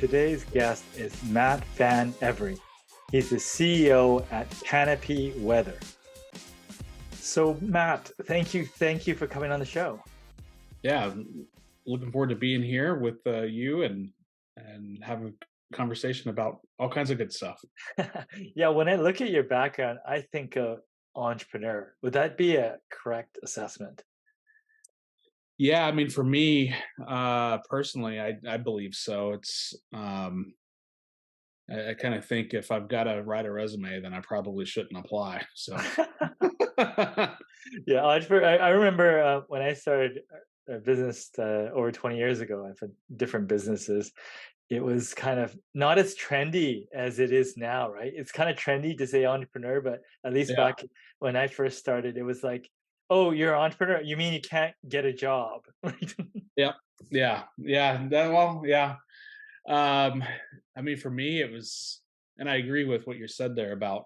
today's guest is Matt Van Every. He's the CEO at Canopy Weather. So Matt, thank you for coming on the show. Yeah, looking forward to being here with you and having a conversation about all kinds of good stuff. Yeah, when I look at your background, I think of entrepreneur. Would that be a correct assessment? Yeah, I mean, for me personally, I believe so. It's I kind of think if I've got to write a resume, then I probably shouldn't apply. So Yeah, entrepreneur. I remember when I started a business over 20 years ago. I've had different businesses. It was kind of not as trendy as it is now, right? It's kind of trendy to say entrepreneur, but at least yeah, back when I first started, it was like, oh, you're an entrepreneur. You mean you can't get a job? Right? yeah, yeah. Yeah. Um, I mean, for me, it was, and I agree with what you said there about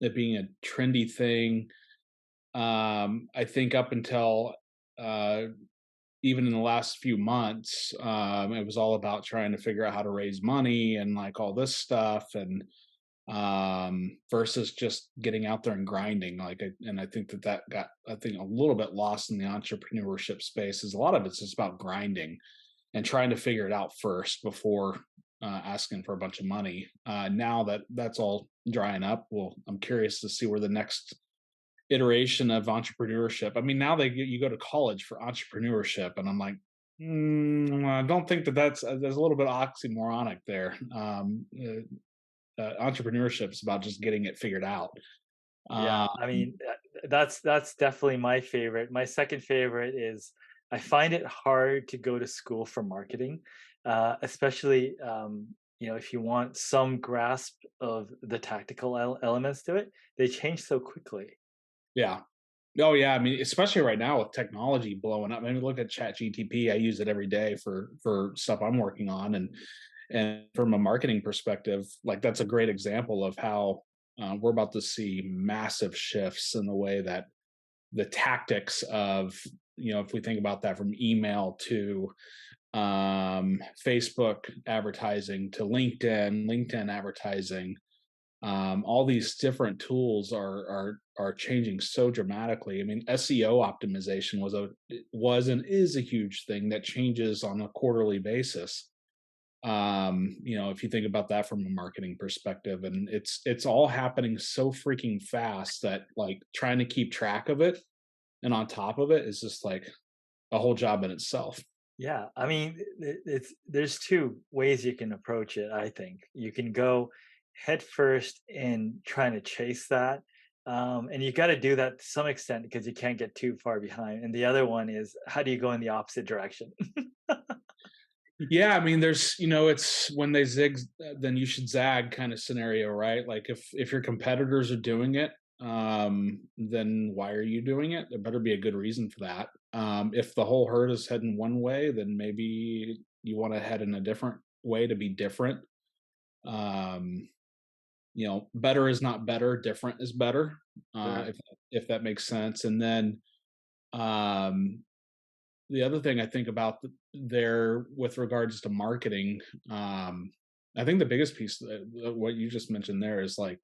it being a trendy thing. I think up until uh, even in the last few months, it was all about trying to figure out how to raise money and like all this stuff, and versus just getting out there and grinding. And I think that got, I think, a little bit lost in the entrepreneurship space. Is a lot of it's just about grinding and trying to figure it out first before asking for a bunch of money. Now that that's all drying up, well, I'm curious to see where the next iteration of entrepreneurship. I mean, now you go to college for entrepreneurship, and I'm like, I don't think that there's a little bit oxymoronic there. Entrepreneurship is about just getting it figured out. Yeah, Uh, I mean, that's definitely my favorite. My second favorite is I find it hard to go to school for marketing, especially if you want some grasp of the tactical elements to it. They change so quickly. yeah. Oh yeah, I mean, especially right now with technology blowing up. I mean, look at Chat GTP. I use it every day for stuff I'm working on, and from a marketing perspective, like that's a great example of how we're about to see massive shifts in the way that the tactics of, if we think about that from email to Facebook advertising to LinkedIn advertising, all these different tools are changing so dramatically. I mean, SEO optimization was and is a huge thing that changes on a quarterly basis. If you think about that from a marketing perspective, and it's all happening so freaking fast that like trying to keep track of it and on top of it is just like a whole job in itself. Yeah, I mean, there's two ways you can approach it. I think you can go head first in trying to chase that, and you got to do that to some extent because you can't get too far behind. And the other one is how do you go in the opposite direction? Yeah, I mean, it's when they zig, then you should zag kind of scenario, right? Like if your competitors are doing it, then why are you doing it? There better be a good reason for that. If the whole herd is heading one way, then maybe you want to head in a different way to be different. Um, better is not better, different is better. Sure. If that makes sense. And then um, the other thing I think about there with regards to marketing, I think the biggest piece, what you just mentioned there, is like,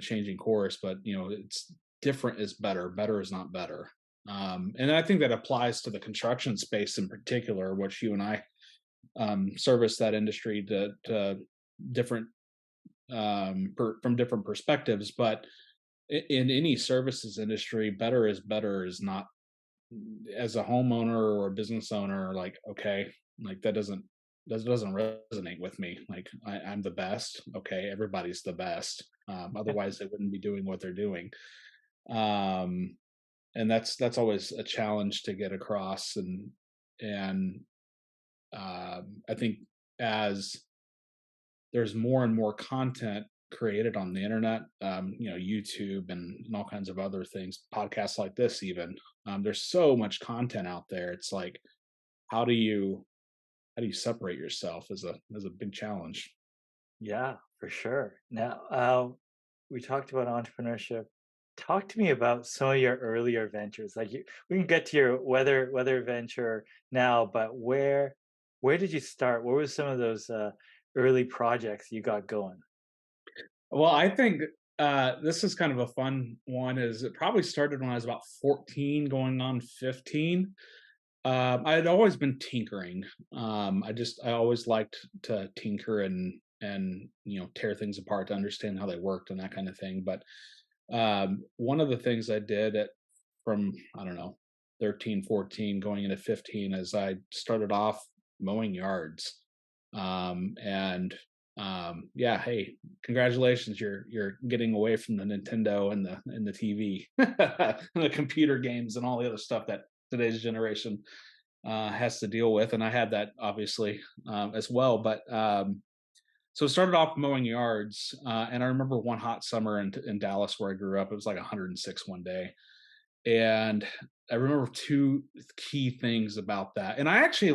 changing course, but it's different is better. Better is not better. And I think that applies to the construction space in particular, which you and I service that industry to different from different perspectives. But in any services industry, better is not, as a homeowner or a business owner, like, okay, like that doesn't resonate with me. Like I'm the best. Okay, everybody's the best. Otherwise, they wouldn't be doing what they're doing. Um, and that's always a challenge to get across. And I think as there's more and more content created on the internet, YouTube and all kinds of other things, podcasts like this, even. There's so much content out there. It's like, how do you separate yourself is a big challenge. Yeah, for sure. Now, we talked about entrepreneurship. Talk to me about some of your earlier ventures. We can get to your weather venture now, but where did you start? What were some of those early projects you got going? Well, I think this is kind of a fun one. Is it probably started when I was about 14, going on 15. I had always been tinkering. I always liked to tinker and tear things apart to understand how they worked and that kind of thing. But one of the things I did from, I don't know, 13, 14, going into 15, is I started off mowing yards. And Yeah, hey, congratulations, you're getting away from the Nintendo and the TV, and the computer games and all the other stuff that today's generation has to deal with. And I had that obviously as well. But So it started off mowing yards, and I remember one hot summer in Dallas where I grew up. It was like 106 one day, and I remember two key things about that. And I actually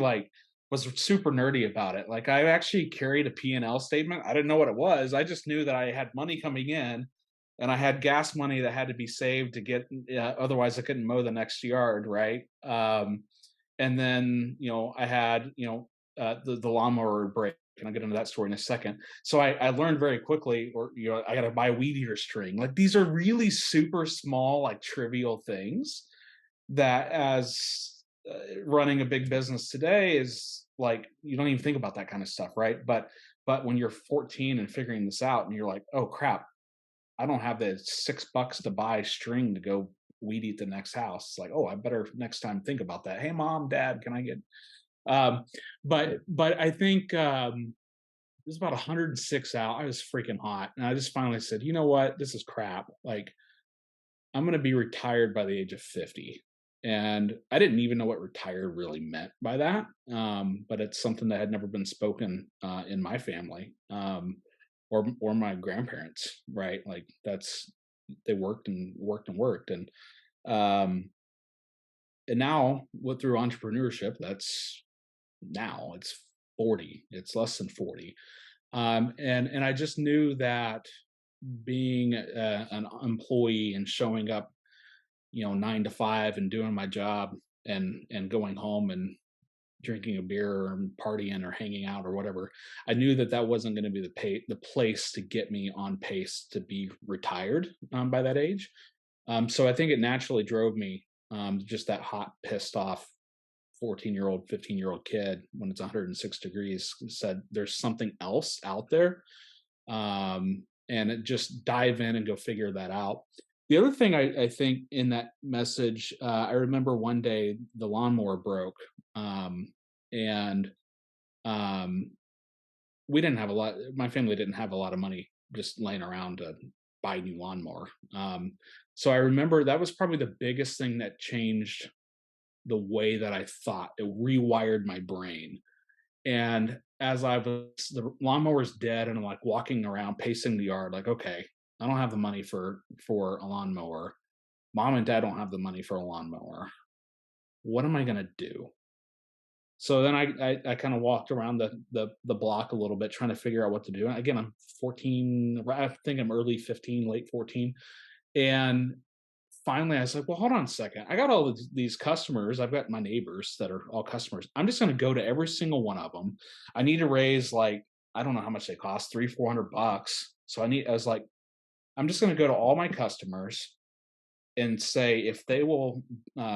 was super nerdy about it. Like I actually carried a P&L statement. I didn't know what it was. I just knew that I had money coming in and I had gas money that had to be saved to get otherwise I couldn't mow the next yard, right? And then, I had, the lawnmower would break. And I'll get into that story in a second. So I learned very quickly, or I got to buy a weed eater string. Like these are really super small, like trivial things that, as running a big business today, is like you don't even think about that kind of stuff, right? But when you're 14 and figuring this out, and you're like, oh crap, I don't have the $6 to buy string to go weed eat the next house. It's like, oh, I better next time think about that. Hey, mom, dad, can I get? Um, but I think it was about 106 out. I was freaking hot, and I just finally said, you know what, this is crap. Like I'm going to be retired by the age of 50. And I didn't even know what retired really meant by that. But it's something that had never been spoken in my family, or my grandparents, right? Like they worked and worked and worked. Um, and now through entrepreneurship, that's now it's 40, it's less than 40. And I just knew that being an employee and showing up, 9 to 5, and doing my job, and going home and drinking a beer or partying or hanging out or whatever, I knew that that wasn't going to be the place to get me on pace to be retired by that age. So I think it naturally drove me, just that hot, pissed off 14-year-old, 15-year-old kid when it's 106 degrees, said there's something else out there, and it just dive in and go figure that out. The other thing I think in that message, I remember one day the lawnmower broke, and um, we didn't have a lot. My family didn't have a lot of money just laying around to buy a new lawnmower. So I remember that was probably the biggest thing that changed the way that I thought. It rewired my brain. And as the lawnmower's dead, and I'm like walking around, pacing the yard, like, okay, I don't have the money for a lawnmower. Mom and dad don't have the money for a lawnmower. What am I gonna do? So then I kind of walked around the block a little bit, trying to figure out what to do. And again, I'm 14. I think I'm early 15, late 14, and finally I was like, well, hold on a second. I got all of these customers. I've got my neighbors that are all customers. I'm just going to go to every single one of them. I need to raise, like, I don't know how much they cost, 300, 400 bucks. So I was like, I'm just going to go to all my customers and say if they will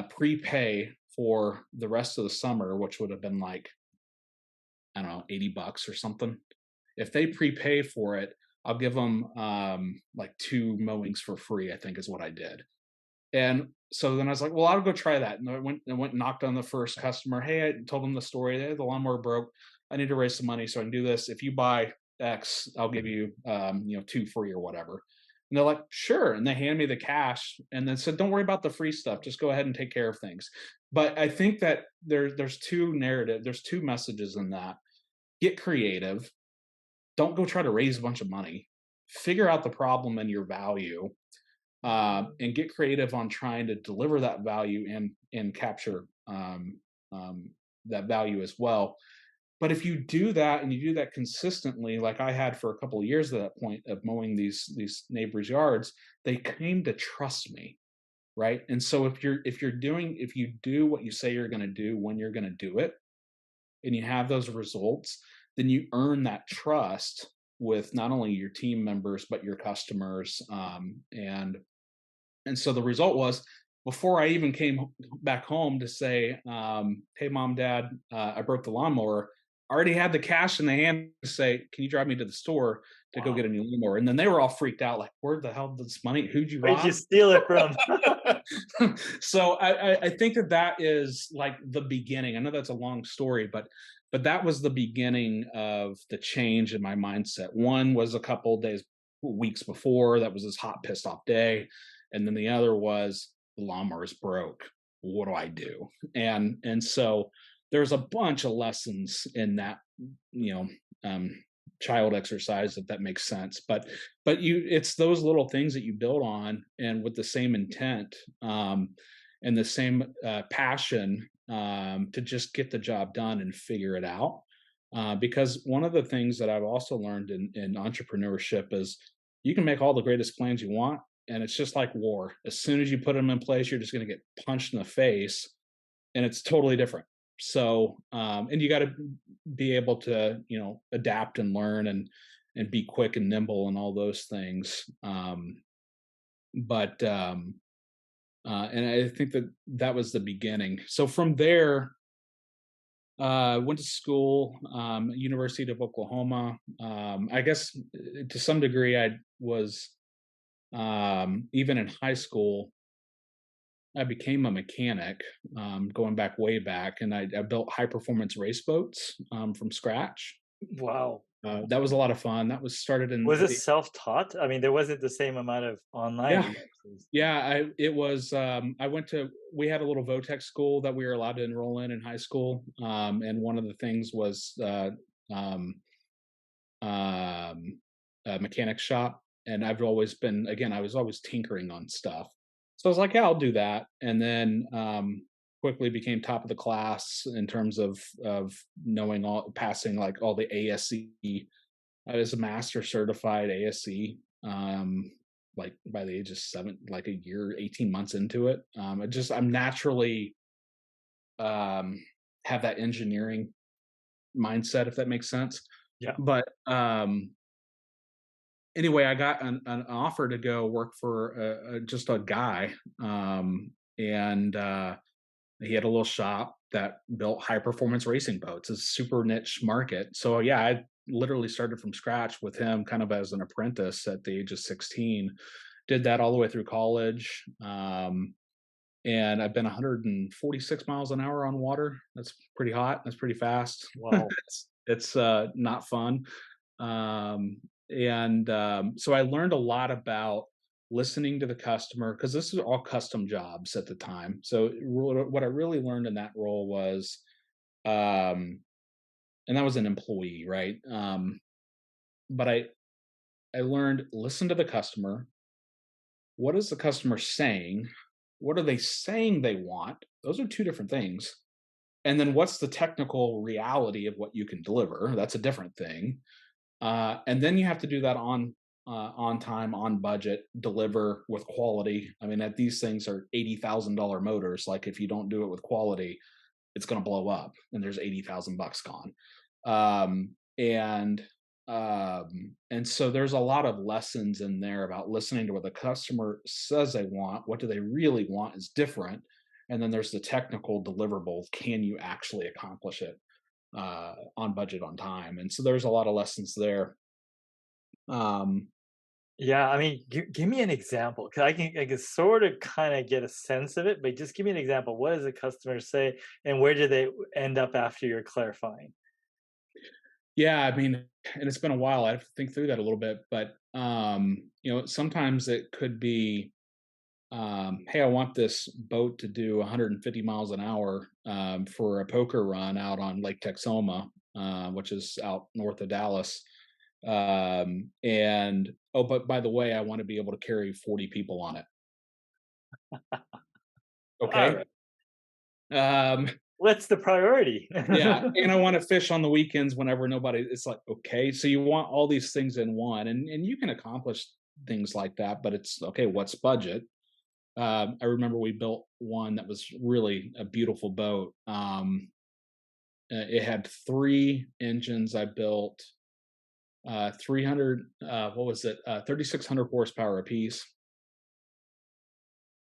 prepay for the rest of the summer, which would have been like, I don't know, $80 or something. If they prepay for it, I'll give them like two mowings for free, I think is what I did. And so then I was like, well, I'll go try that. And I went and knocked on the first customer. Hey, I told them the story. Hey, the lawnmower broke. I need to raise some money so I can do this. If you buy X, I'll give you, two free or whatever. And they're like, sure. And they hand me the cash and then said, don't worry about the free stuff. Just go ahead and take care of things. But I think that there's two messages in that. Get creative. Don't go try to raise a bunch of money. Figure out the problem and your value, and get creative on trying to deliver that value and capture that value as well. But if you do that and you do that consistently, like I had for a couple of years at that point of mowing these neighbors' yards, they came to trust me, right? And so if you do what you say you're going to do when you're going to do it, and you have those results, then you earn that trust with not only your team members but your customers. And so the result was, before I even came back home to say, "Hey, mom, dad, I broke the lawnmower," I already had the cash in the hand to say, "Can you drive me to the store to go get Wow. a new lawnmower?" And then they were all freaked out, like, "Where the hell did this money? Who'd you Where'd you rob?" steal it from? So I think that that is like the beginning. I know that's a long story, but that was the beginning of the change in my mindset. One was a couple days, weeks before, that was this hot, pissed off day, and then the other was the lawnmower's broke. What do I do? And so there's a bunch of lessons in that, you know, um, child exercise, if that makes sense. But you, it's those little things that you build on, and with the same intent, and the same passion, to just get the job done and figure it out. Because one of the things that I've also learned in entrepreneurship is, you can make all the greatest plans you want, and it's just like war. As soon as you put them in place, you're just going to get punched in the face, and it's totally different. So, and you got to be able to, adapt and learn, and be quick and nimble and all those things. But And I think that that was the beginning. So from there, went to school, University of Oklahoma. I guess to some degree, I was, even in high school, I became a mechanic, going back way back, and I built high performance race boats, from scratch. Wow. That was a lot of fun. That was started in Was at it the self-taught? I mean, there wasn't the same amount of online yeah. resources. Yeah, it was, I went to we had a little Votech school that we were allowed to enroll in high school, and one of the things was, um, um, a mechanic shop, and I've always been, again, I was always tinkering on stuff. So I was like, "Yeah, I'll do that," and then, quickly became top of the class in terms of knowing all passing, like, all the ASE. I was a master certified ASE, like by the age of 7, like a year, 18 months into it. I'm naturally, um, have that engineering mindset, if that makes sense. Yeah. But anyway, I got an offer to go work for just a guy, and he had a little shop that built high performance racing boats. It's a super niche market. So yeah, I literally started from scratch with him, kind of as an apprentice at the age of 16. Did that all the way through college. And I've been 146 miles an hour on water. That's pretty hot. That's pretty fast. Wow. It's not fun. So I learned a lot about listening to the customer, because this is all custom jobs at the time. So what I really learned in that role was, um, and that was an employee, right? But I learned, listen to the customer. What is the customer saying? What are they saying they want? Those are two different things. And then what's the technical reality of what you can deliver? That's a different thing. And then you have to do that on time, on budget, deliver with quality. I mean, that these things are $80,000 motors. Like, if you don't do it with quality, it's going to blow up, and there's 80,000 bucks gone. Um, and and so there's a lot of lessons in there about listening to what the customer says they want. What do they really want is different. And then there's the technical deliverables. Can you actually accomplish it, on budget, on time? And so there's a lot of lessons there. Um, Yeah, I mean, give me an example, 'cause I can sort of kinda get a sense of it, but just give me an example. What does the customer say, and where do they end up after you're clarifying? yeah, I mean, and it's been a while. I have to think through that a little bit, but sometimes it could be, hey, I want this boat to do 150 miles an hour, for a poker run out on Lake Texoma, which is out north of Dallas. And oh, but by the way, I want to be able to carry 40 people on it. Okay. Alright. Um, What's the priority? yeah, and I want to fish on the weekends whenever nobody. It's like, okay, so you want all these things in one, and you can accomplish things like that, but it's okay. What's budget? I remember we built one that was really a beautiful boat, It had 3 engines I built, 300, what was it? 3,600 horsepower apiece.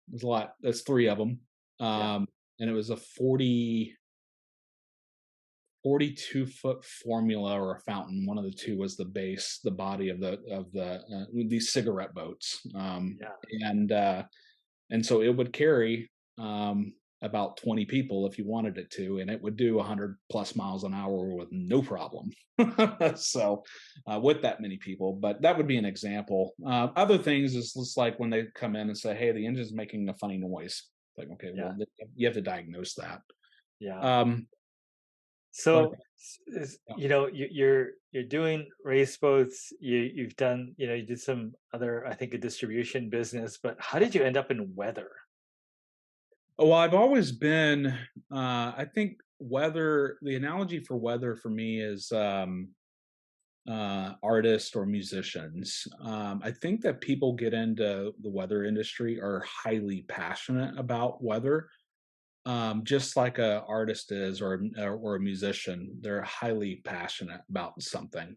It was a lot. That's 3 of them. Yeah. And it was a 42-foot formula or a fountain. One of the 2 was the base, the body of these cigarette boats. Yeah. And and so it would carry about 20 people if you wanted it to, and it would do 100 plus miles an hour with no problem. So, with that many people, but that would be an example. Other things is just like when they come in and say, "Hey, the engine's making a funny noise." Like, okay, Yeah. well, you have to diagnose that. Yeah. Um, but So, you're doing race boats. You've done, you did some other, I think, a distribution business. But how did you end up in weather? well, I've always been. I think weather. The analogy for weather for me is artists or musicians. I think that people get into the weather industry are highly passionate about weather, just like a artist is or a musician. They're highly passionate about something.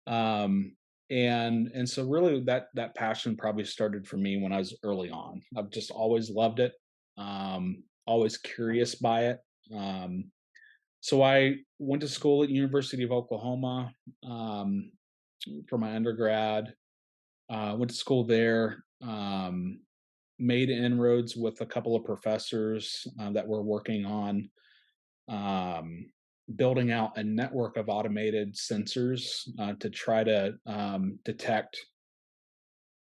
Um, and so really that passion probably started for me when I was early on. I've just always loved it. Always curious by it. Um, so I went to school at University of Oklahoma um, for my undergrad. Went to school there. Made inroads with a couple of professors that were working on um, building out a network of automated sensors to try to detect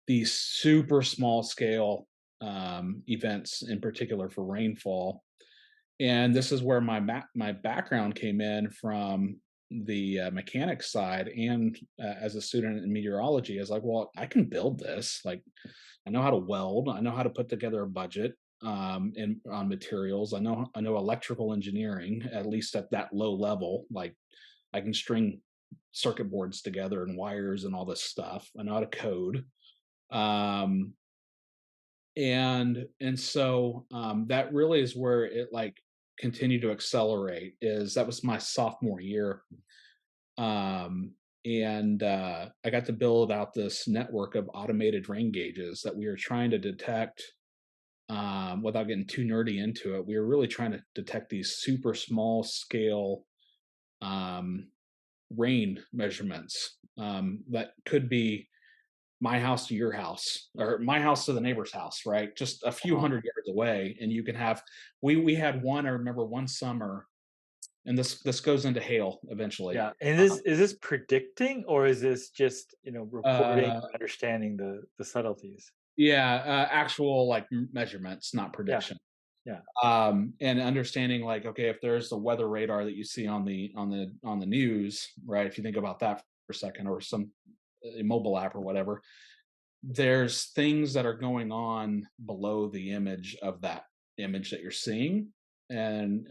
these super small scale events, in particular for rainfall. And this is where my background came in from the mechanics side, and as a student in meteorology, I was like, well, I can build this. Like, I know how to weld. I know how to put together a budget in on materials. I know electrical engineering, at least at that low level. Like, I can string circuit boards together and wires and all this stuff. I know how to code. Um, and so that really is where it like continued to accelerate. Is that was my sophomore year, um, and I got to build out this network of automated rain gauges that we were trying to detect. Without getting too nerdy into it, we were really trying to detect these super small scale um, rain measurements that could be my house to your house or my house to the neighbor's house, right? Just a few Uh-huh. hundred yards away. And you can have, we had one, I remember one summer, and this goes into hail eventually. Yeah. And is this predicting, or is this just, reporting Uh, or understanding the subtleties? yeah, actual like measurements, not Yeah. prediction. Yeah. And understanding like, okay, if there's the weather radar that you see on the news, right? If you think about that for a second, or some mobile app or whatever, there's things that are going on below the image of that image that you're seeing, and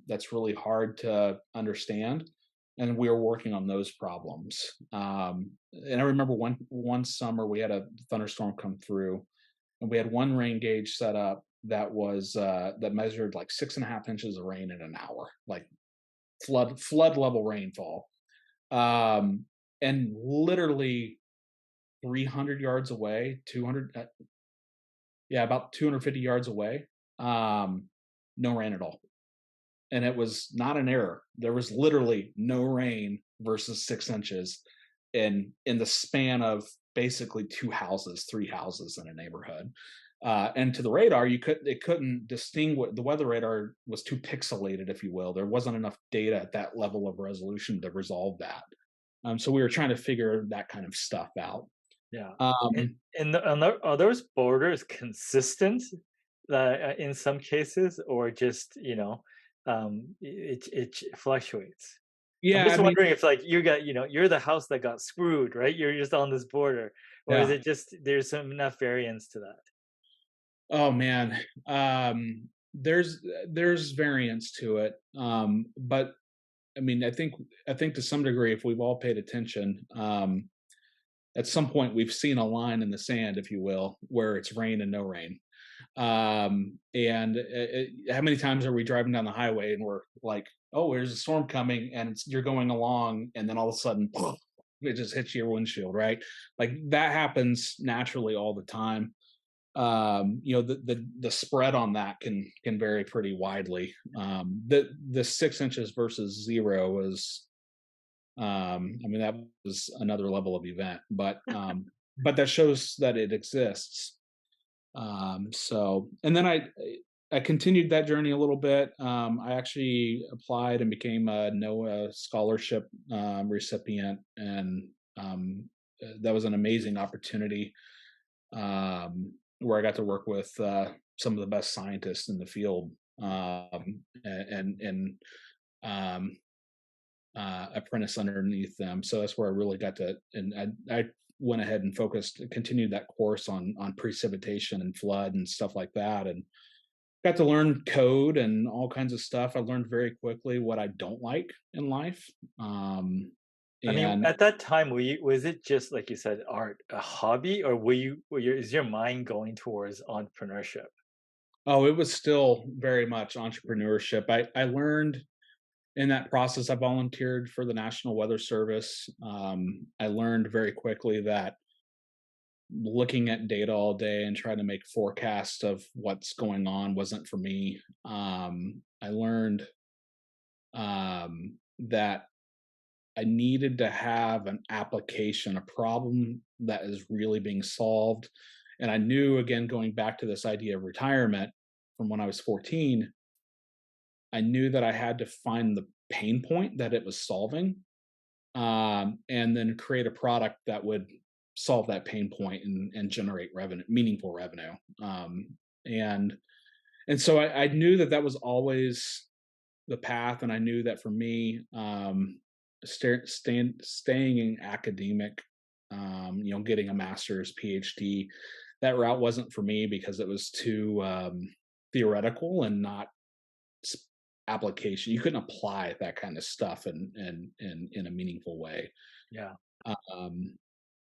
that's really hard to understand, and we were working on those problems. And I remember one summer we had a thunderstorm come through, and we had one rain gauge set up that measured like 6.5 inches of rain in an hour, like flood level rainfall. um, and literally 300 yards away, 200, yeah, about 250 yards away, um, no rain at all. And it was not an error. There was literally no rain versus 6 inches in the span of basically 2 houses, 3 houses in a neighborhood. And to the radar, it couldn't distinguish. The weather radar was too pixelated, if you will. There wasn't enough data at that level of resolution to resolve that. So we were trying to figure that kind of stuff out. Yeah. And, Um, are those borders consistent in some cases, or just, it fluctuates? I'm yeah, I just mean, wondering if, like, you're the house that got screwed, right? You're just on this border, or is yeah. it just there's some enough variance to that? Oh man, there's variance to it, but I mean, I think to some degree, if we've all paid attention, at some point we've seen a line in the sand, if you will, where it's rain and no rain. And how many times are we driving down the highway and we're like oh, there's a storm coming, and you're going along, and then all of a sudden, it just hits your windshield, right? Like that happens naturally all the time. The spread on that can vary pretty widely. The 6 inches versus zero is, I mean, that was another level of event, but that shows that it exists. And then I continued that journey a little bit. I actually applied and became a NOAA scholarship recipient, and that was an amazing opportunity, where I got to work with some of the best scientists in the field, and um, apprentice underneath them. So that's where I really got to, and I went ahead and continued that course on precipitation and flood and stuff like that, and got to learn code and all kinds of stuff. I learned very quickly what I don't like in life. Um, I mean, and at that time, was it just like you said, art, a hobby, or is your mind going towards entrepreneurship? oh, it was still very much entrepreneurship. I learned in that process. I volunteered for the National Weather Service. I learned very quickly that looking at data all day and trying to make forecasts of what's going on wasn't for me. I learned that I needed to have an application, a problem that is really being solved. And I knew, again, going back to this idea of retirement from when I was 14, I knew that I had to find the pain point that it was solving, and then create a product that would solve that pain point and generate revenue, meaningful revenue. And so I knew that that was always the path, and I knew that for me, staying in academic, getting a master's, PhD, that route wasn't for me because it was too theoretical and not application. You couldn't apply that kind of stuff in a meaningful way. Yeah. Um,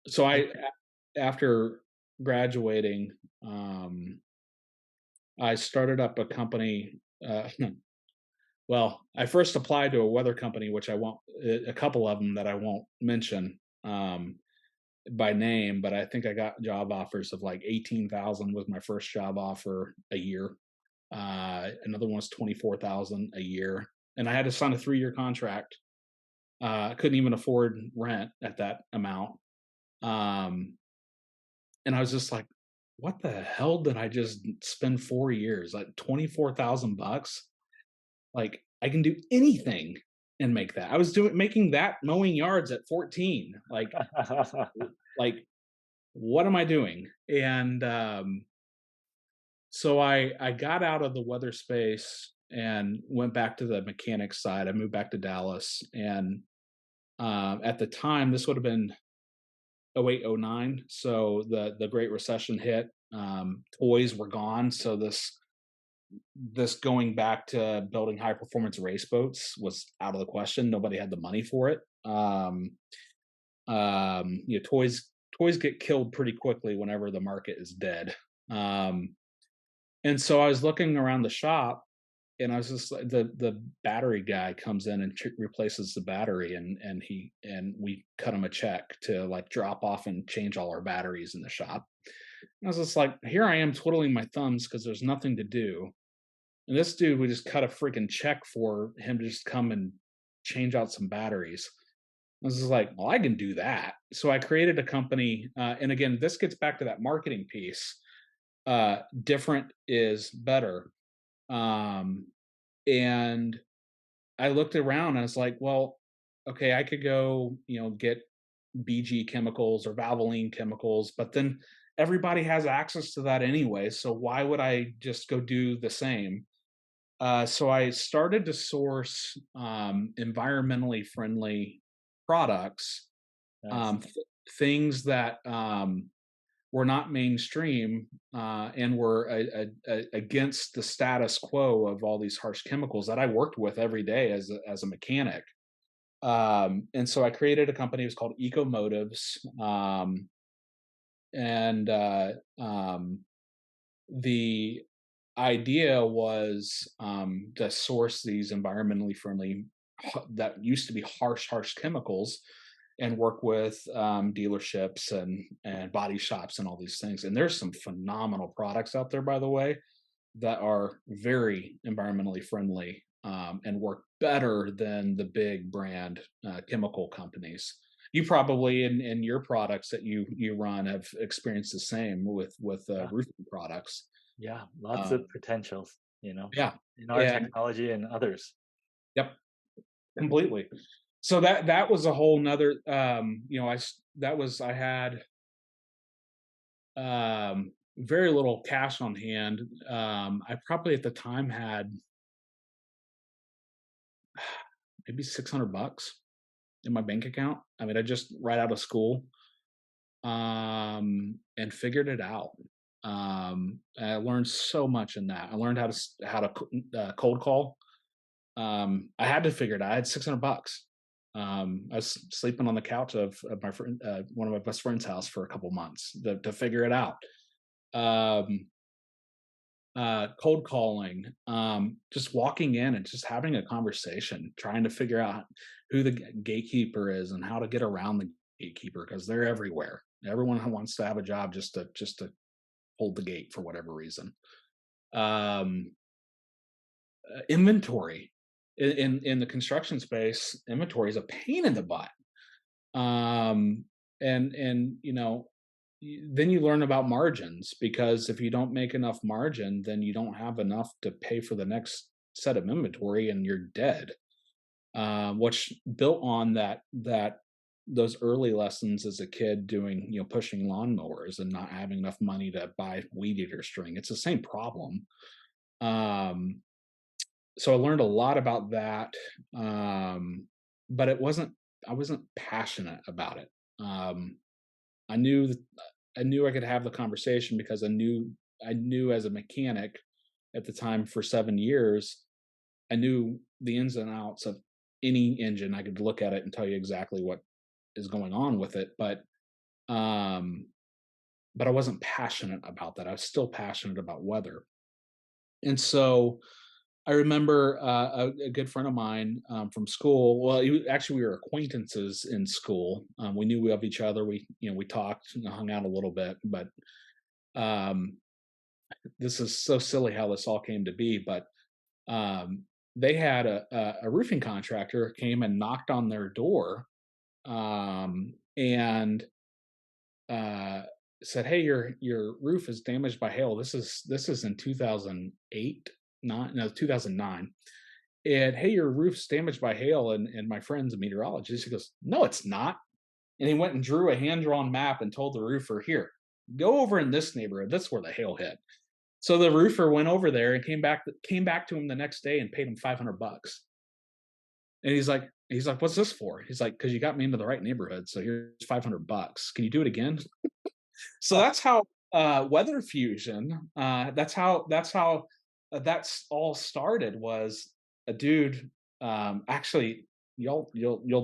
so after graduating, um, I started up a company. Well, I first applied to a weather company, which I won't, a couple of them that I won't mention by name, but I think I got job offers of like 18,000 was my first job offer a year. Another one was 24,000 a year, and I had to sign a 3-year contract. I couldn't even afford rent at that amount. Um, and I was just like, what the hell did I just spend 4 years? Like 24,000 bucks? Like I can do anything and make that. I was making that mowing yards at 14. Like what am I doing? And so I got out of the weather space and went back to the mechanics side. I moved back to Dallas, and at the time, this would have been 08, 09. So the Great Recession hit. Toys were gone, so this going back to building high performance race boats was out of the question. Nobody had the money for it. Toys get killed pretty quickly whenever the market is dead. Um, and so I was looking around the shop, and I was just like, the battery guy comes in and replaces the battery, and we cut him a check to like drop off and change all our batteries in the shop. And I was just like, here I am twiddling my thumbs because there's nothing to do. And this dude, we just cut a freaking check for him to just come and change out some batteries. I was just like, well, I can do that. So I created a company. And again, this gets back to that marketing piece. Different is better. Um, and I looked around and I was like, well, okay, I could go, get BG chemicals or Valvoline chemicals, but then everybody has access to that anyway. So why would I just go do the same? So I started to source environmentally friendly products, Nice. things that were not mainstream, and were against the status quo of all these harsh chemicals that I worked with every day as a mechanic. And so I created a company. It was called Eco Motives, and the idea was to source these environmentally friendly that used to be harsh chemicals and work with dealerships and body shops and all these things. And there's some phenomenal products out there, by the way, that are very environmentally friendly and work better than the big brand chemical companies. You probably in your products that you run have experienced the same with Yeah, roofing products. yeah, lots of Um, potentials, you know, yeah, in our yeah, technology and others. yep, completely. So that was a whole nother. That was I had very little cash on hand. I probably at the time had maybe $600 in my bank account. I mean, I just right out of school, and figured it out. I learned so much in that. I learned how to cold call. I had to figure it out. I had $600. I was sleeping on the couch of my friend, one of my best friend's house for a couple months to figure it out. Um, Cold calling, just walking in and just having a conversation, trying to figure out who the gatekeeper is and how to get around the gatekeeper because they're everywhere. Everyone who wants to have a job just to hold the gate for whatever reason. Um, Inventory in the construction space, inventory is a pain in the butt. Um, and then you learn about margins because if you don't make enough margin, then you don't have enough to pay for the next set of inventory, and you're dead. Which built on that those early lessons as a kid doing pushing lawnmowers and not having enough money to buy weed eater string. It's the same problem. Um, so I learned a lot about that, but I wasn't passionate about it. I knew that I knew I could have the conversation because I knew as a mechanic at the time for 7 years, I knew the ins and outs of any engine. I could look at it and tell you exactly what is going on with it, um, but I wasn't passionate about that. I was still passionate about weather. And so I remember a good friend of mine from school. Well, actually, we were acquaintances in school. We knew of each other. We talked and hung out a little bit, but um, this is so silly how this all came to be. But they had a roofing contractor came and knocked on their door and uh, said, "Hey, your roof is damaged by hail." This is in 2008, not no 2009. And hey, your roof's damaged by hail, and my friend's a meteorologist. He goes, "No, it's not." And he went and drew a hand drawn map and told the roofer, "Here, go over in this neighborhood. That's where the hail hit." So the roofer went over there and came back to him the next day and paid him $500. And he's like, "What's this for?" He's like, "Because you got me into the right neighborhood. So here's $500. Can you do it again?" So that's how weather fusion. That's all started. Was a dude. Actually, you'll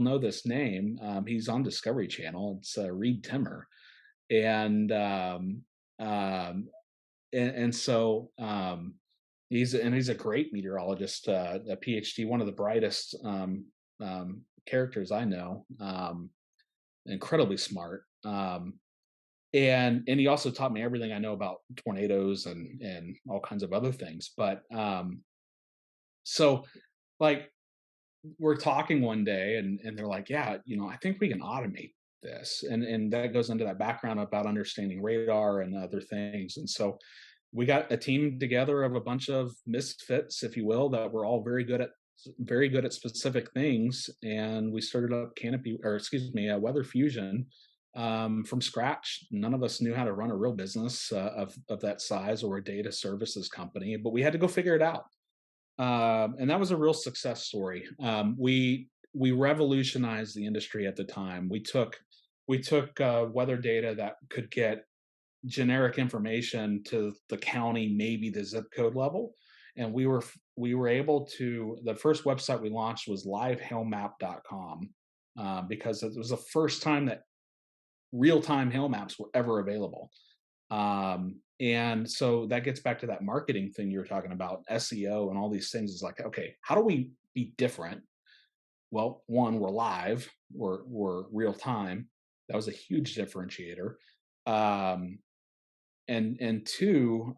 know this name. He's on Discovery Channel. It's Reed Timmer, and um, and so he's a great meteorologist, a PhD, one of the brightest characters I know. Incredibly smart. And he also taught me everything I know about tornadoes and all kinds of other things. But so like we're talking one day and they're like, "Yeah, I think we can automate this." And that goes into that background about understanding radar and other things. And so we got a team together of a bunch of misfits, if you will, that were all very good at specific things, and we started up Canopy, or excuse me, Weather Fusion, from scratch. None of us knew how to run a real business of that size or a data services company, but we had to go figure it out. And that was a real success story. We revolutionized the industry at the time. We took weather data that could get generic information to the county, maybe the zip code level. And we were able to. The first website we launched was livehailmap.com, because it was the first time that real time hail maps were ever available. And so that gets back to that marketing thing you were talking about, SEO and all these things. Is like, okay, how do we be different? Well, one, we're live, we're real time. That was a huge differentiator. Um, and two,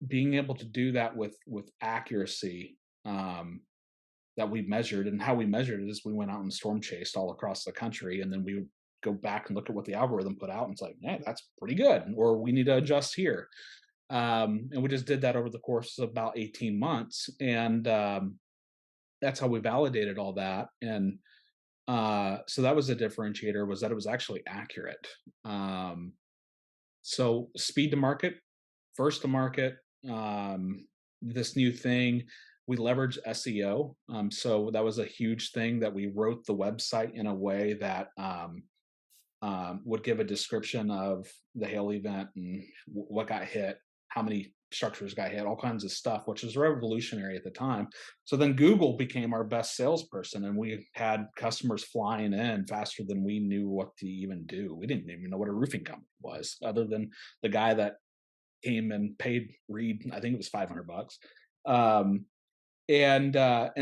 being able to do that with accuracy, that we measured. And how we measured it is we went out and storm chased all across the country, and then we would go back and look at what the algorithm put out, and it's like, yeah, that's pretty good, or we need to adjust here. And we just did that over the course of about 18 months, and that's how we validated all that. And so that was a differentiator, was that it was actually accurate. Um, so speed to market, first to market, this new thing. We leverage SEO. So that was a huge thing, that we wrote the website in a way that would give a description of the hail event and what got hit, how many structures got hit, all kinds of stuff, which was revolutionary at the time. So then Google became our best salesperson, and we had customers flying in faster than we knew what to even do. We didn't even know what a roofing company was, other than the guy that came and paid Reed, I think it was $500. Um, and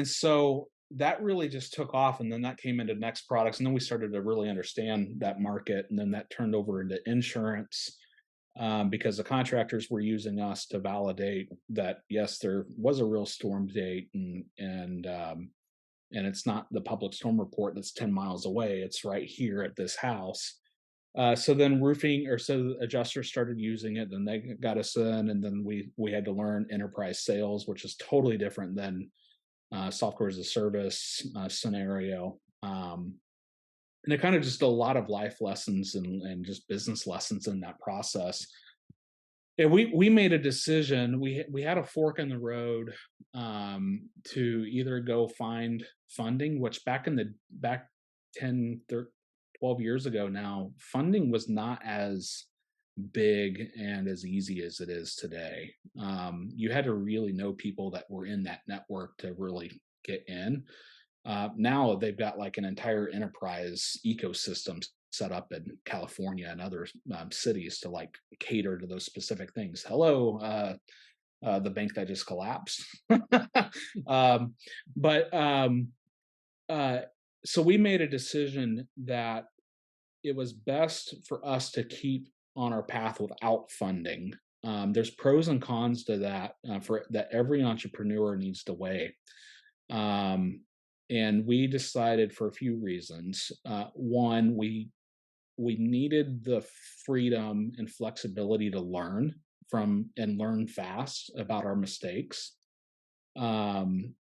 so that really just took off, and then that came into next products, and then we started to really understand that market, and then that turned over into insurance, because the contractors were using us to validate that yes, there was a real storm date, and it's not the public storm report that's 10 miles away, it's right here at this house. So then roofing, or so the adjusters started using it, then they got us in, and then we had to learn enterprise sales, which is totally different than software as a service scenario. And it kind of just a lot of life lessons, and just business lessons in that process. And we made a decision. We had a fork in the road, to either go find funding, which back 10, 12 years ago now, funding was not as big and as easy as it is today. You had to really know people that were in that network to really get in. Now they've got like an entire enterprise ecosystem set up in California and other cities to like cater to those specific things. Hello, the bank that just collapsed. um, but uh, so we made a decision that it was best for us to keep on our path without funding. There's pros and cons to that, for that every entrepreneur needs to weigh. Um, and we decided for a few reasons. One, we needed the freedom and flexibility to learn from and learn fast about our mistakes. Um,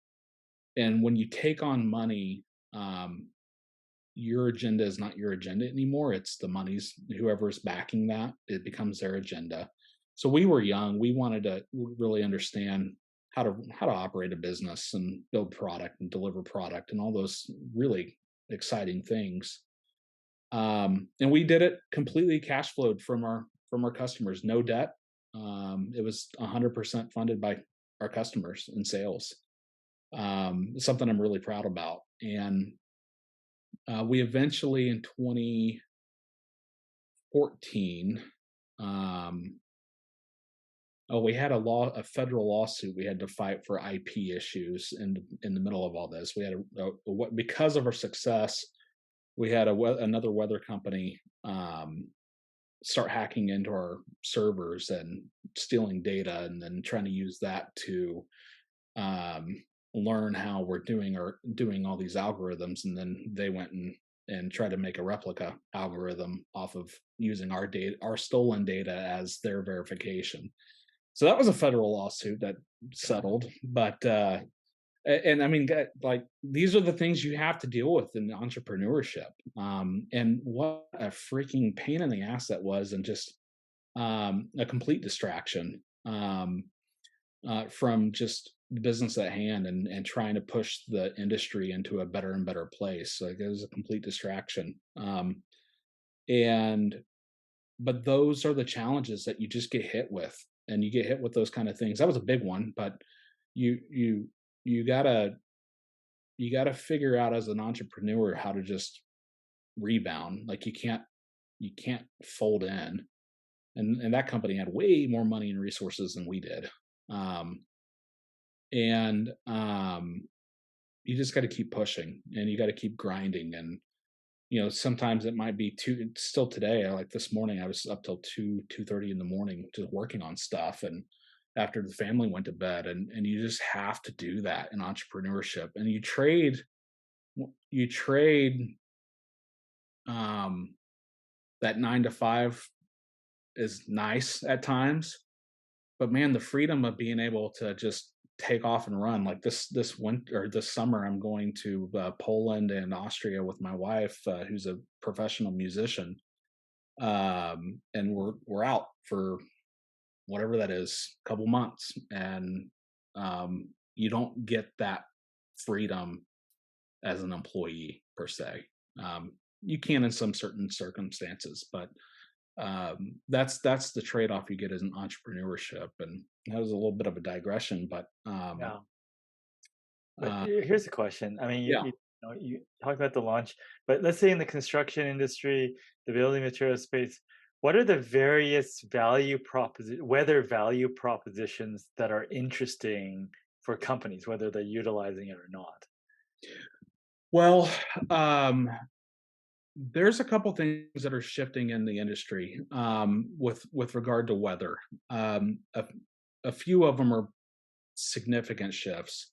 and when you take on money, your agenda is not your agenda anymore. It's the money's, whoever's backing that, it becomes their agenda. So we were young. We wanted to really understand how to operate a business and build product and deliver product and all those really exciting things. And we did it completely cash flowed from our customers, no debt. It was 100% funded by our customers and sales. It's something I'm really proud about. And we eventually, in 2014, um, oh, we had a federal lawsuit we had to fight for IP issues in the middle of all this. We had because of our success, we had another weather company start hacking into our servers and stealing data, and then trying to use that to um, learn how we're doing all these algorithms, and then they went and tried to make a replica algorithm off of using our data, our stolen data, as their verification. So that was a federal lawsuit that settled. But and I mean, like, these are the things you have to deal with in entrepreneurship. And what a freaking pain in the ass that was, and just a complete distraction, from just the business at hand, and trying to push the industry into a better and better place. Like, it was a complete distraction. And but those are the challenges that you just get hit with, and you get hit with those kind of things. That was a big one, but you you you gotta figure out as an entrepreneur how to just rebound. Like, you can't fold in. and that company had way more money and resources than we did. Um, and You just got to keep pushing, and you got to keep grinding. And sometimes it might be too. Still today, like this morning, I was up till 2:30 in the morning just working on stuff, and after the family went to bed, and you just have to do that in entrepreneurship, and you trade um, that 9 to 5 is nice at times, but man, the freedom of being able to just take off and run, like this winter or this summer, I'm going to Poland and Austria with my wife, who's a professional musician, and we're out for whatever that is, a couple months, and you don't get that freedom as an employee per se. You can in some certain circumstances, but that's the trade-off you get as an entrepreneurship. And that was a little bit of a digression, but Yeah. But uh, here's a question. I mean, yeah. you talk about the launch, but let's say in the construction industry, the building material space, what are the various weather value propositions that are interesting for companies, whether they're utilizing it or not? Well, um, there's a couple things that are shifting in the industry, with regard to weather. A few of them are significant shifts.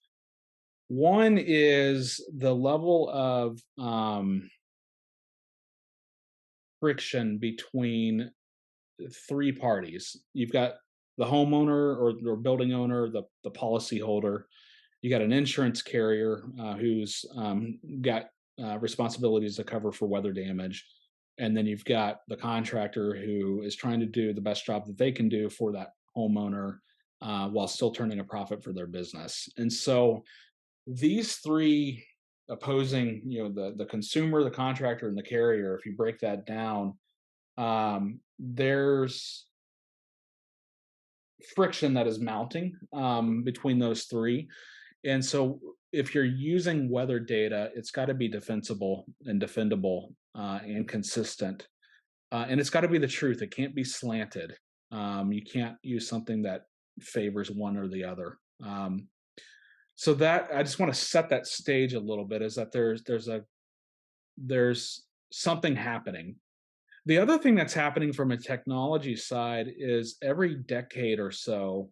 One is the level of friction between three parties. You've got the homeowner or building owner, the policyholder. You got an insurance carrier, who's got responsibilities to cover for weather damage, and then you've got the contractor who is trying to do the best job that they can do for that homeowner, while still turning a profit for their business. And so these three opposing, the consumer, the contractor, and the carrier, if you break that down, there's friction that is mounting, between those three. And so if you're using weather data, it's got to be defensible and defendable, and consistent. And it's got to be the truth. It can't be slanted. You can't use something that favors one or the other. So that I just want to set that stage a little bit, is that there's something happening. The other thing that's happening from a technology side is every decade or so,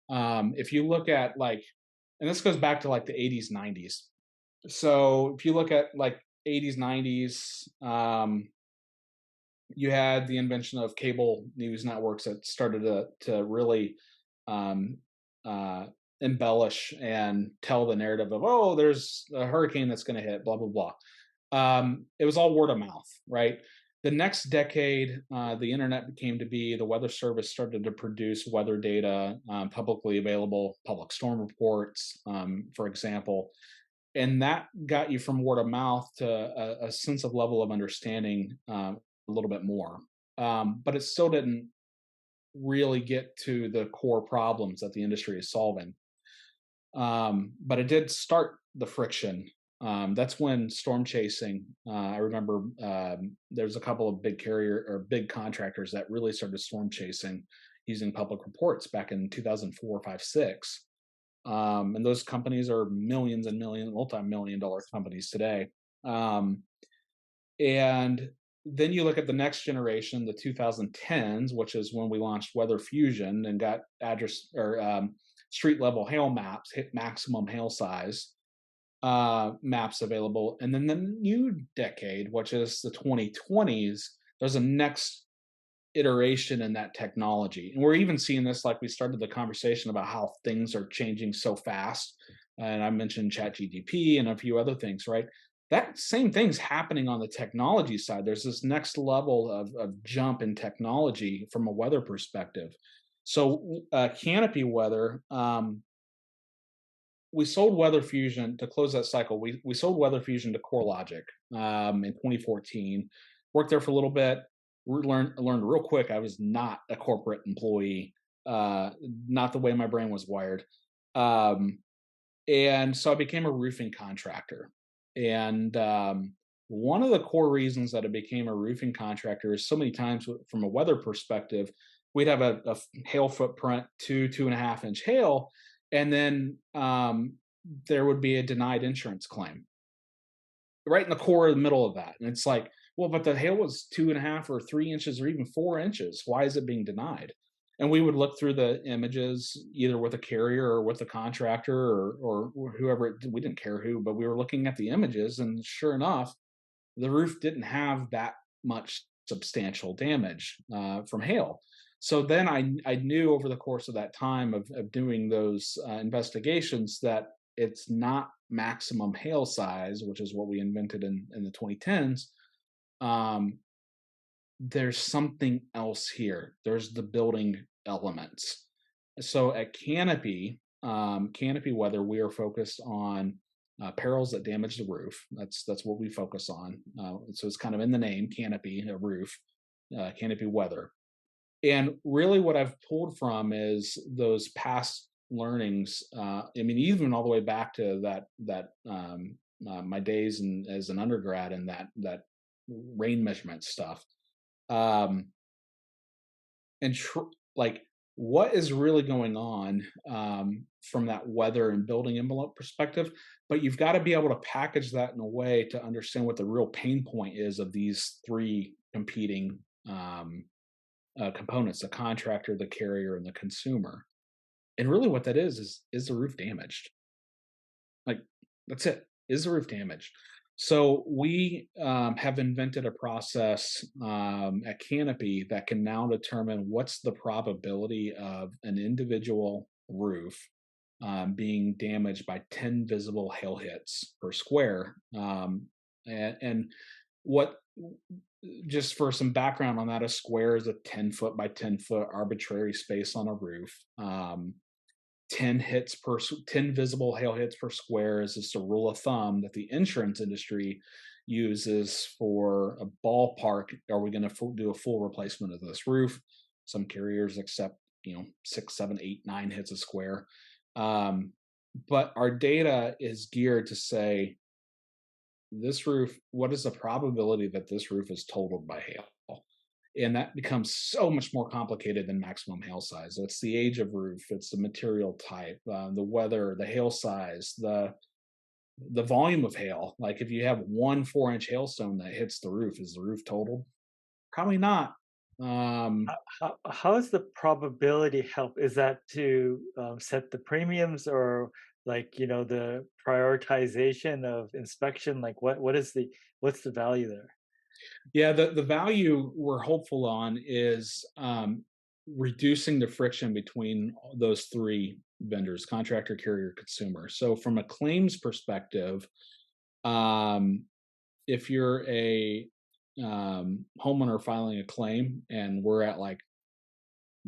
if you look at, like, and this goes back to like the 80s, 90s. So if you look at like 80s, 90s, you had the invention of cable news networks that started to really um, uh, embellish and tell the narrative of, oh, there's a hurricane that's going to hit, blah blah blah. It was all word of mouth, right? The next decade, the internet became to be. The Weather Service started to produce weather data, publicly available, public storm reports, for example, and that got you from word of mouth to a sense of level of understanding, a little bit more. But it still didn't really get to the core problems that the industry is solving. But it did start the friction. That's when storm chasing. I remember, there's a couple of big carrier or big contractors that really started storm chasing using public reports back in 2004, 5, 6. And those companies are millions and million, multi-million dollar companies today. Um, and then you look at the next generation, the 2010s, which is when we launched Weather Fusion and got address or street level hail maps, hit maximum hail size maps available. And then the new decade, which is the 2020s, there's a next iteration in that technology. And we're even seeing this, like we started the conversation about how things are changing so fast. And I mentioned ChatGPT and a few other things, right? That same thing's happening on the technology side. There's this next level of jump in technology from a weather perspective. So, Canopy Weather, we sold Weather Fusion to close that cycle. We sold Weather Fusion to CoreLogic, in 2014. Worked there for a little bit. Learned real quick I was not a corporate employee, not the way my brain was wired. Um, and so I became a roofing contractor. And one of the core reasons that I became a roofing contractor is so many times from a weather perspective. we'd have a hail footprint, 2.5 inch hail, and then there would be a denied insurance claim right in the core of the middle of that. And it's like, well, but the hail was 2.5 or 3 inches or even 4 inches. Why is it being denied? And we would look through the images, either with a carrier or with a contractor or whoever. We didn't care who, but we were looking at the images, and sure enough, the roof didn't have that much substantial damage from hail. So then I knew over the course of that time of doing those investigations that it's not maximum hail size, which is what we invented in the 2010s. Um, there's something else here. There's the building elements. So at Canopy, Canopy Weather, we are focused on perils that damage the roof. That's what we focus on. So it's kind of in the name, Canopy, a roof, Canopy Weather. And really, what I've pulled from is those past learnings. I mean, even all the way back to my days as an undergrad and that rain measurement stuff. Um, and like what is really going on from that weather and building envelope perspective, but you've got to be able to package that in a way to understand what the real pain point is of these three competing components: the contractor, the carrier, and the consumer. And really what that is the roof damaged? Like, that's it. Is the roof damaged? So we have invented a process at Canopy that can now determine what's the probability of an individual roof being damaged by 10 visible hail hits per square. And what, just for some background on that, a square is a 10-foot by 10-foot arbitrary space on a roof. 10 visible hail hits per square is just a rule of thumb that the insurance industry uses for a ballpark. Are we going to do a full replacement of this roof? Some carriers accept, 6, 7, 8, 9 hits a square. But our data is geared to say, this roof, what is the probability that this roof is totaled by hail? And that becomes so much more complicated than maximum hail size. So it's the age of roof, it's the material type, the weather, the hail size, the volume of hail. Like if you have 1 4-inch hailstone that hits the roof, is the roof totaled? Probably not. How is the probability help? Is that to set the premiums or like the prioritization of inspection? Like what's the value there? Yeah, the value we're hopeful on is reducing the friction between those three vendors: contractor, carrier, consumer. So from a claims perspective, um, if you're a homeowner filing a claim and we're at like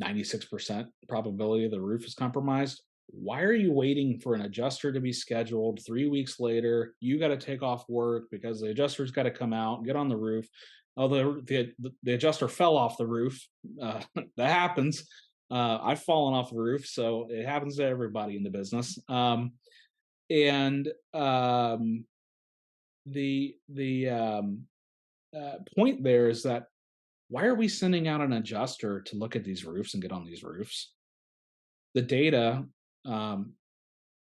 96% probability the roof is compromised, why are you waiting for an adjuster to be scheduled 3 weeks later? You got to take off work because the adjuster's got to come out, get on the roof. Although the adjuster fell off the roof, that happens. I've fallen off the roof, so it happens to everybody in the business. And the point there is that, why are we sending out an adjuster to look at these roofs and get on these roofs? The data um,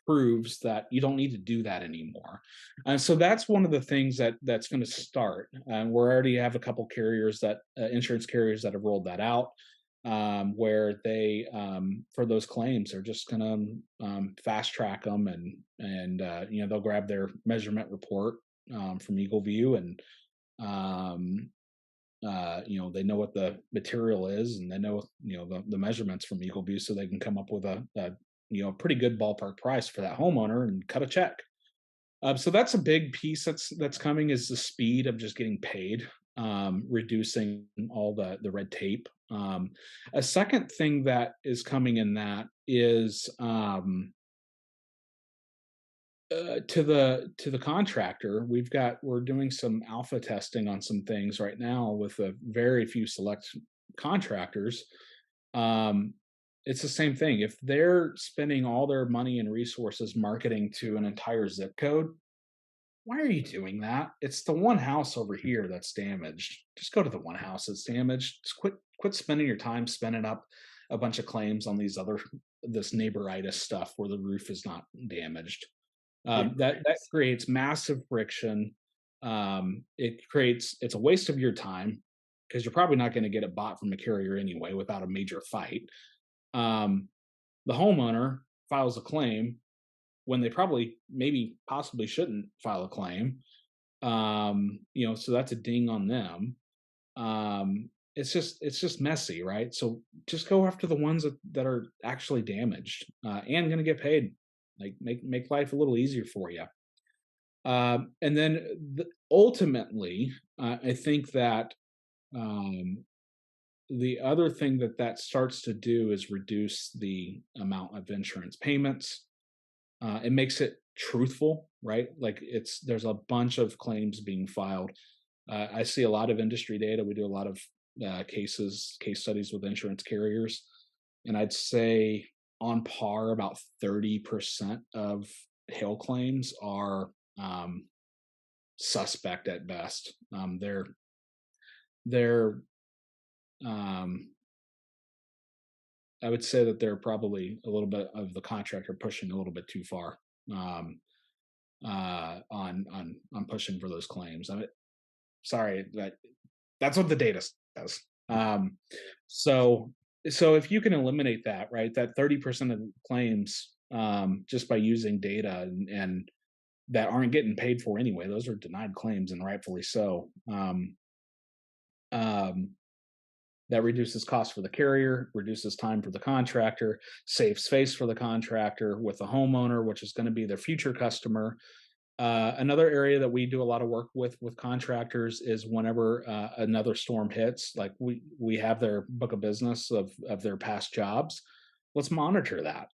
proves that you don't need to do that anymore. And so that's one of the things that's going to start. And we already have a couple carriers that insurance carriers that have rolled that out, where they for those claims are just going to fast track them, and they'll grab their measurement report from Eagle View, and um, they know what the material is, and they know the measurements from Eagle View, so they can come up with a pretty good ballpark price for that homeowner and cut a check. So that's a big piece that's coming, is the speed of just getting paid, reducing all the red tape. A second thing that is coming in that is to the contractor. We're doing some alpha testing on some things right now with a very few select contractors. Um, it's the same thing. If they're spending all their money and resources marketing to an entire zip code, why are you doing that? It's the one house over here that's damaged. Just go to the one house that's damaged. Just quit spending your time spinning up a bunch of claims on this neighboritis stuff where the roof is not damaged. Yeah, That creates massive friction. It's a waste of your time because you're probably not going to get it bought from a carrier anyway without a major fight. Um, the homeowner files a claim when they probably maybe possibly shouldn't file a claim. So that's a ding on them. It's just messy, right? So just go after the ones that are actually damaged and going to get paid. Like make life a little easier for you. And then ultimately, I think that um, the other thing that starts to do is reduce the amount of insurance payments. It makes it truthful, right? Like there's a bunch of claims being filed. I see a lot of industry data. We do a lot of case studies with insurance carriers, and I'd say on par about 30% of hail claims are suspect at best. They're um, I would say that they're probably a little bit of the contractor pushing a little bit too far um, on pushing for those claims. I mean, sorry, that's what the data says. Um, so so if you can eliminate that, right, that 30% of claims just by using data and that aren't getting paid for anyway, those are denied claims and rightfully so. Um, that reduces costs for the carrier, reduces time for the contractor, saves space for the contractor with the homeowner, which is going to be their future customer. Another area that we do a lot of work with contractors is whenever another storm hits, like we have their book of business of their past jobs. Let's monitor that,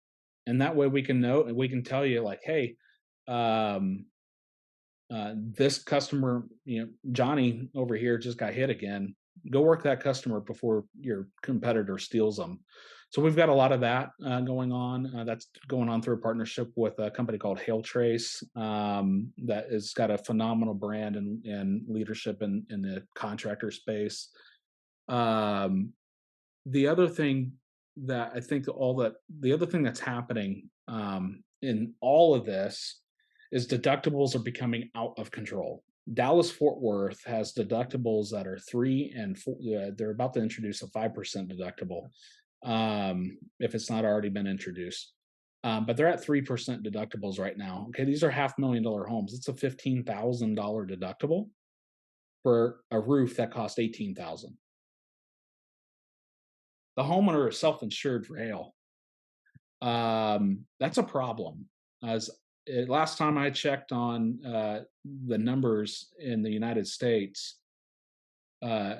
and that way we can know and we can tell you like, hey, um, this customer, Johnny over here just got hit again. Go work that customer before your competitor steals them. So we've got a lot of that going on. That's going on through a partnership with a company called Hail Trace that has got a phenomenal brand and leadership in the contractor space. Um, the other thing that I think all that the other thing that's happening in all of this is deductibles are becoming out of control. Dallas Fort Worth has deductibles that are 3 and 4. They're about to introduce a 5% deductible if it's not already been introduced. But they're at 3% deductibles right now. Okay, these are $500,000 homes. It's a $15,000 deductible for a roof that cost 18,000. The homeowner is self-insured for hail. That's a problem. As last time I checked on the numbers in the United States, uh,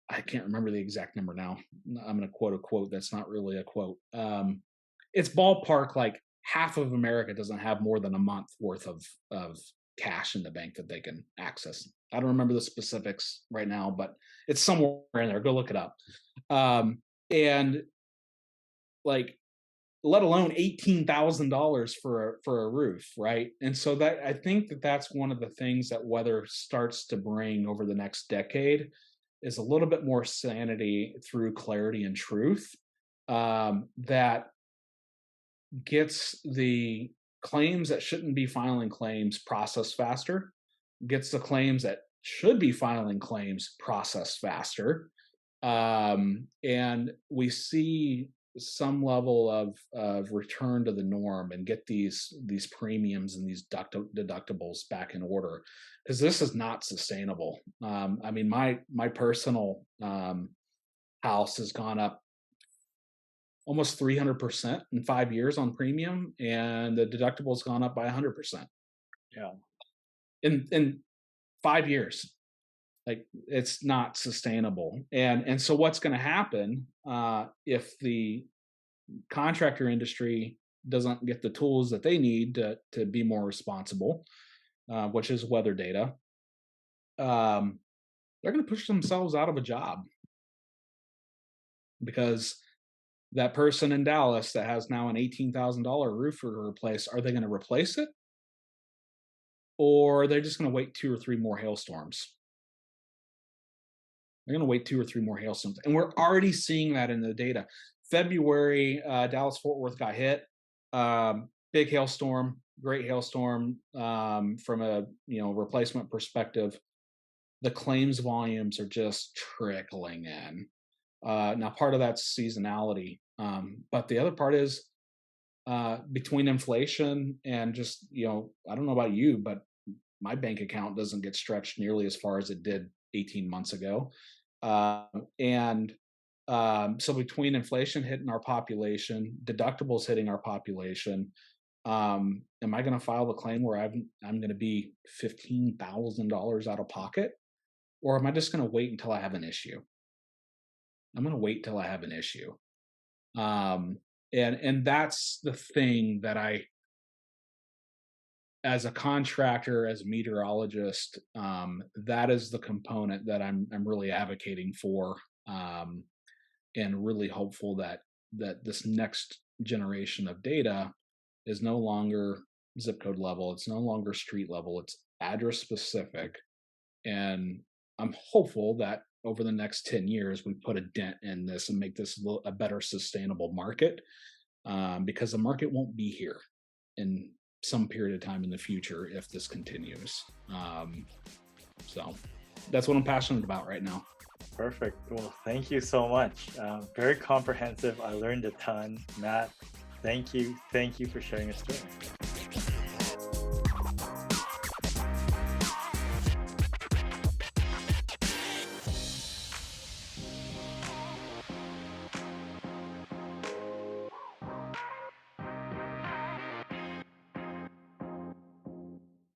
I can't remember the exact number now. I'm going to quote a quote that's not really a quote. It's ballpark like half of America doesn't have more than a month worth of cash in the bank that they can access. I don't remember the specifics right now, but it's somewhere in there. Go look it up. And like let alone $18,000 for a roof, right? And so that I think that's one of the things that weather starts to bring over the next decade is a little bit more sanity through clarity and truth that gets the claims that shouldn't be filing claims processed faster, gets the claims that should be filing claims processed faster, and we see some level of return to the norm and get these premiums and these deductibles back in order because this is not sustainable. I mean, my personal house has gone up almost 300% in 5 years on premium, and the deductible's gone up by 100% yeah, in 5 years. Like it's not sustainable, and so what's going to happen if the contractor industry doesn't get the tools that they need to be more responsible, which is weather data, um, they're going to push themselves out of a job because that person in Dallas that has now an $18,000 roof to replace, are they going to replace it or they're just going to wait 2 or 3 more hailstorms. They're going to wait 2 or 3 more hailstorms. And we're already seeing that in the data. February, Dallas Fort Worth got hit. Big hailstorm, great hailstorm from a replacement perspective. The claims volumes are just trickling in. Now, part of that's seasonality, but the other part is between inflation and just I don't know about you, but my bank account doesn't get stretched nearly as far as it did 18 months ago. And so between inflation hitting our population, deductibles hitting our population, am I going to file the claim where I'm going to be $15,000 out of pocket, or am I just going to wait until I have an issue? I'm going to wait till I have an issue. And that's the thing that I, as a contractor, as a meteorologist, that is the component that I'm really advocating for, and really hopeful that this next generation of data is no longer zip code level, it's no longer street level, it's address specific, and I'm hopeful that over the next 10 years we put a dent in this and make this a better sustainable market, because the market won't be here in some period of time in the future if this continues. So that's what I'm passionate about right now. Perfect. Well, thank you so much. Very comprehensive. I learned a ton. Matt, thank you. Thank you for sharing your story.